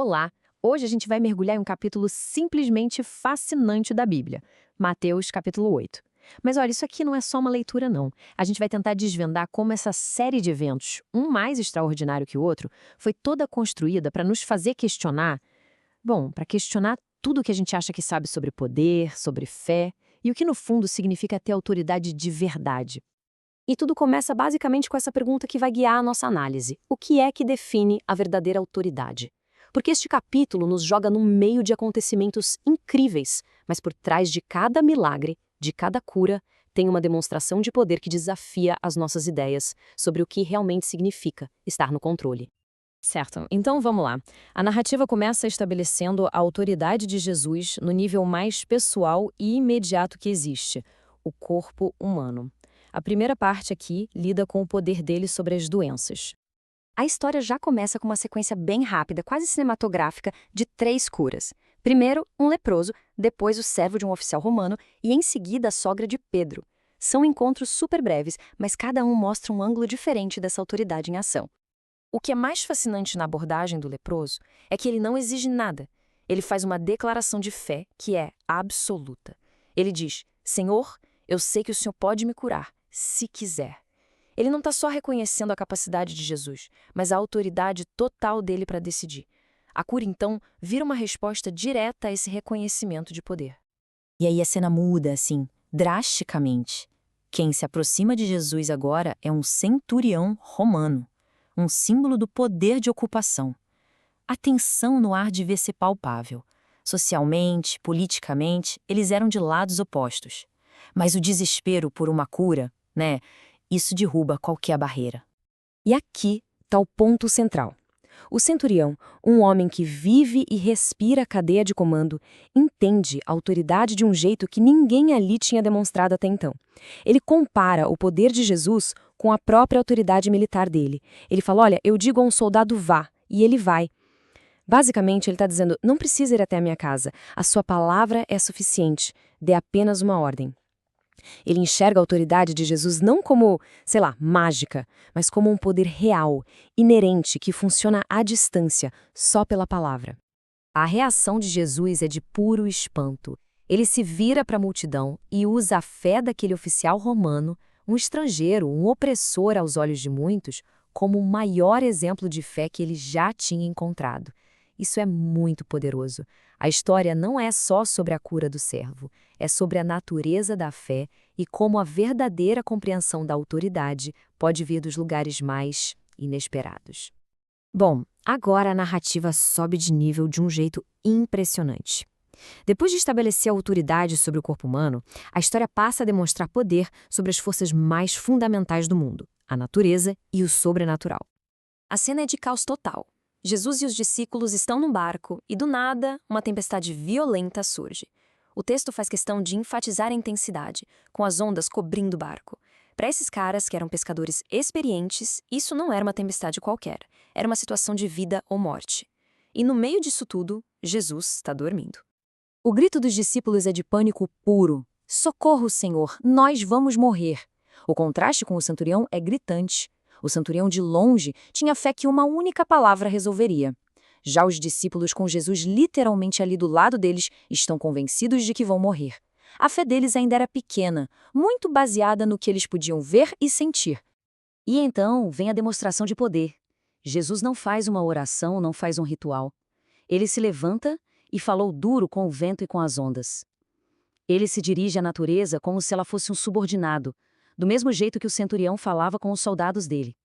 Olá! Hoje a gente vai mergulhar em um capítulo simplesmente fascinante da Bíblia, Mateus capítulo 8. Mas olha, isso aqui não é só uma leitura não. A gente vai tentar desvendar como essa série de eventos, um mais extraordinário que o outro, foi toda construída para nos fazer questionar, para questionar tudo o que a gente acha que sabe sobre poder, sobre fé, e o que no fundo significa ter autoridade de verdade. E tudo começa basicamente com essa pergunta que vai guiar a nossa análise: o que é que define a verdadeira autoridade? Porque este capítulo nos joga no meio de acontecimentos incríveis, mas por trás de cada milagre, de cada cura, tem uma demonstração de poder que desafia as nossas ideias sobre o que realmente significa estar no controle. Certo, então vamos lá. A narrativa começa estabelecendo a autoridade de Jesus no nível mais pessoal e imediato que existe: o corpo humano. A primeira parte aqui lida com o poder dele sobre as doenças. A história já começa com uma sequência bem rápida, quase cinematográfica, de 3 curas. Primeiro, um leproso, depois o servo de um oficial romano e em seguida a sogra de Pedro. São encontros super breves, mas cada um mostra um ângulo diferente dessa autoridade em ação. O que é mais fascinante na abordagem do leproso é que ele não exige nada. Ele faz uma declaração de fé que é absoluta. Ele diz: Senhor, eu sei que o Senhor pode me curar, se quiser. Ele não está só reconhecendo a capacidade de Jesus, mas a autoridade total dele para decidir. A cura, então, vira uma resposta direta a esse reconhecimento de poder. E aí a cena muda, assim, drasticamente. Quem se aproxima de Jesus agora é um centurião romano, um símbolo do poder de ocupação. A tensão no ar devia ser palpável. Socialmente, politicamente, eles eram de lados opostos. Mas o desespero por uma cura, isso derruba qualquer barreira. E aqui está o ponto central. O centurião, um homem que vive e respira a cadeia de comando, entende a autoridade de um jeito que ninguém ali tinha demonstrado até então. Ele compara o poder de Jesus com a própria autoridade militar dele. Ele fala: olha, eu digo a um soldado vá, e ele vai. Basicamente, ele está dizendo: não precisa ir até a minha casa, a sua palavra é suficiente, dê apenas uma ordem. Ele enxerga a autoridade de Jesus não como, mágica, mas como um poder real, inerente, que funciona à distância, só pela palavra. A reação de Jesus é de puro espanto. Ele se vira para a multidão e usa a fé daquele oficial romano, um estrangeiro, um opressor aos olhos de muitos, como o maior exemplo de fé que ele já tinha encontrado. Isso é muito poderoso. A história não é só sobre a cura do servo, é sobre a natureza da fé e como a verdadeira compreensão da autoridade pode vir dos lugares mais inesperados. Bom, agora a narrativa sobe de nível de um jeito impressionante. Depois de estabelecer a autoridade sobre o corpo humano, a história passa a demonstrar poder sobre as forças mais fundamentais do mundo, a natureza e o sobrenatural. A cena é de caos total. Jesus e os discípulos estão num barco e, do nada, uma tempestade violenta surge. O texto faz questão de enfatizar a intensidade, com as ondas cobrindo o barco. Para esses caras, que eram pescadores experientes, isso não era uma tempestade qualquer. Era uma situação de vida ou morte. E no meio disso tudo, Jesus está dormindo. O grito dos discípulos é de pânico puro. Socorro, Senhor, nós vamos morrer. O contraste com o centurião é gritante. O centurião, de longe, tinha fé que uma única palavra resolveria. Já os discípulos, com Jesus literalmente ali do lado deles, estão convencidos de que vão morrer. A fé deles ainda era pequena, muito baseada no que eles podiam ver e sentir. E então vem a demonstração de poder. Jesus não faz uma oração, não faz um ritual. Ele se levanta e falou duro com o vento e com as ondas. Ele se dirige à natureza como se ela fosse um subordinado, do mesmo jeito que o centurião falava com os soldados dele.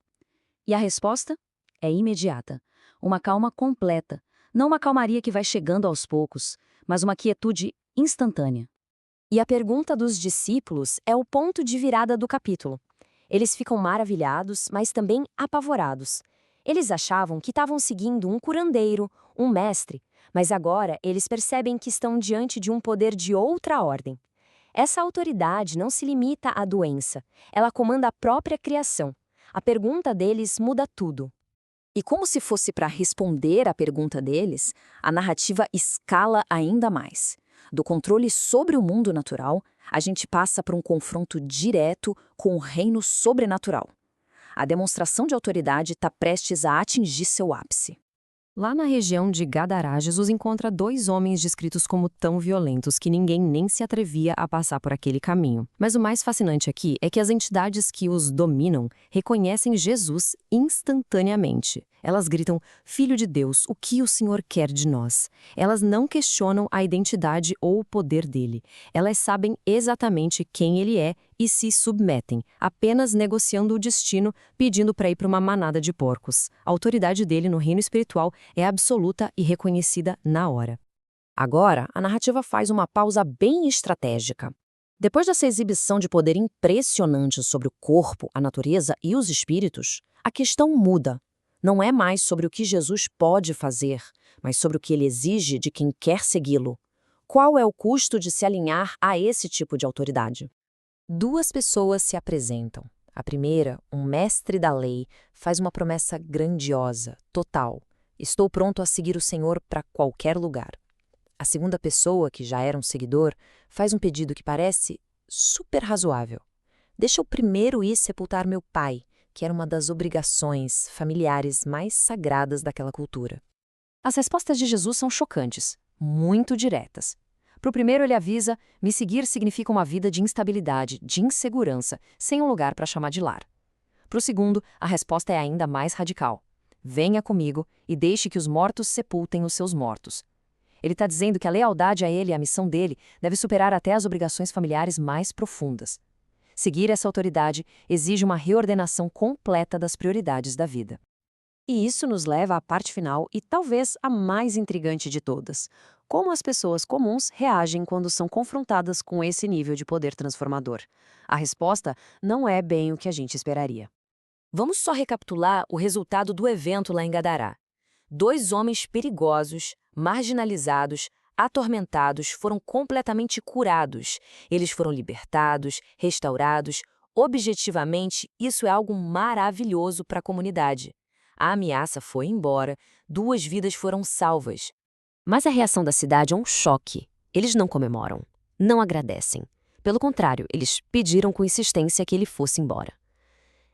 E a resposta é imediata. Uma calma completa. Não uma calmaria que vai chegando aos poucos, mas uma quietude instantânea. E a pergunta dos discípulos é o ponto de virada do capítulo. Eles ficam maravilhados, mas também apavorados. Eles achavam que estavam seguindo um curandeiro, um mestre, mas agora eles percebem que estão diante de um poder de outra ordem. Essa autoridade não se limita à doença, ela comanda a própria criação. A pergunta deles muda tudo. E como se fosse para responder à pergunta deles, a narrativa escala ainda mais. Do controle sobre o mundo natural, a gente passa para um confronto direto com o reino sobrenatural. A demonstração de autoridade está prestes a atingir seu ápice. Lá na região de Gadará, Jesus encontra 2 homens descritos como tão violentos que ninguém nem se atrevia a passar por aquele caminho. Mas o mais fascinante aqui é que as entidades que os dominam reconhecem Jesus instantaneamente. Elas gritam: Filho de Deus, o que o Senhor quer de nós? Elas não questionam a identidade ou o poder dele. Elas sabem exatamente quem ele é e se submetem, apenas negociando o destino, pedindo para ir para uma manada de porcos. A autoridade dele no reino espiritual é absoluta e reconhecida na hora. Agora, a narrativa faz uma pausa bem estratégica. Depois dessa exibição de poder impressionante sobre o corpo, a natureza e os espíritos, a questão muda. Não é mais sobre o que Jesus pode fazer, mas sobre o que ele exige de quem quer segui-lo. Qual é o custo de se alinhar a esse tipo de autoridade? 2 pessoas se apresentam. A primeira, um mestre da lei, faz uma promessa grandiosa, total. Estou pronto a seguir o Senhor para qualquer lugar. A segunda pessoa, que já era um seguidor, faz um pedido que parece super razoável. Deixa eu primeiro ir sepultar meu pai, que era uma das obrigações familiares mais sagradas daquela cultura. As respostas de Jesus são chocantes, muito diretas. Para o primeiro, ele avisa: me seguir significa uma vida de instabilidade, de insegurança, sem um lugar para chamar de lar. Para o segundo, a resposta é ainda mais radical: venha comigo e deixe que os mortos sepultem os seus mortos. Ele está dizendo que a lealdade a ele e a missão dele deve superar até as obrigações familiares mais profundas. Seguir essa autoridade exige uma reordenação completa das prioridades da vida. E isso nos leva à parte final e talvez a mais intrigante de todas: como as pessoas comuns reagem quando são confrontadas com esse nível de poder transformador. A resposta não é bem o que a gente esperaria. Vamos só recapitular o resultado do evento lá em Gadará. 2 homens perigosos, marginalizados, atormentados foram completamente curados. Eles foram libertados, restaurados. Objetivamente, isso é algo maravilhoso para a comunidade. A ameaça foi embora, 2 vidas foram salvas. Mas a reação da cidade é um choque. Eles não comemoram, não agradecem. Pelo contrário, eles pediram com insistência que ele fosse embora.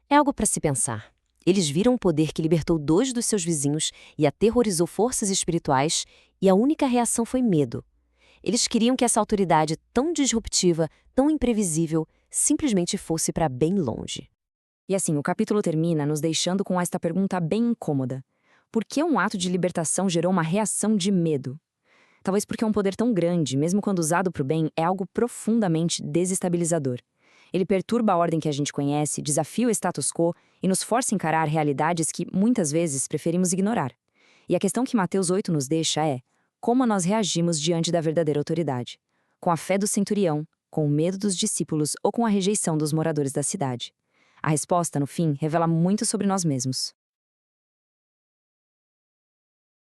É algo para se pensar. Eles viram um poder que libertou 2 dos seus vizinhos e aterrorizou forças espirituais, e a única reação foi medo. Eles queriam que essa autoridade tão disruptiva, tão imprevisível, simplesmente fosse para bem longe. E assim, o capítulo termina nos deixando com esta pergunta bem incômoda: por que um ato de libertação gerou uma reação de medo? Talvez porque um poder tão grande, mesmo quando usado para o bem, é algo profundamente desestabilizador. Ele perturba a ordem que a gente conhece, desafia o status quo e nos força a encarar realidades que, muitas vezes, preferimos ignorar. E a questão que Mateus 8 nos deixa é: como nós reagimos diante da verdadeira autoridade? Com a fé do centurião, com o medo dos discípulos ou com a rejeição dos moradores da cidade? A resposta, no fim, revela muito sobre nós mesmos.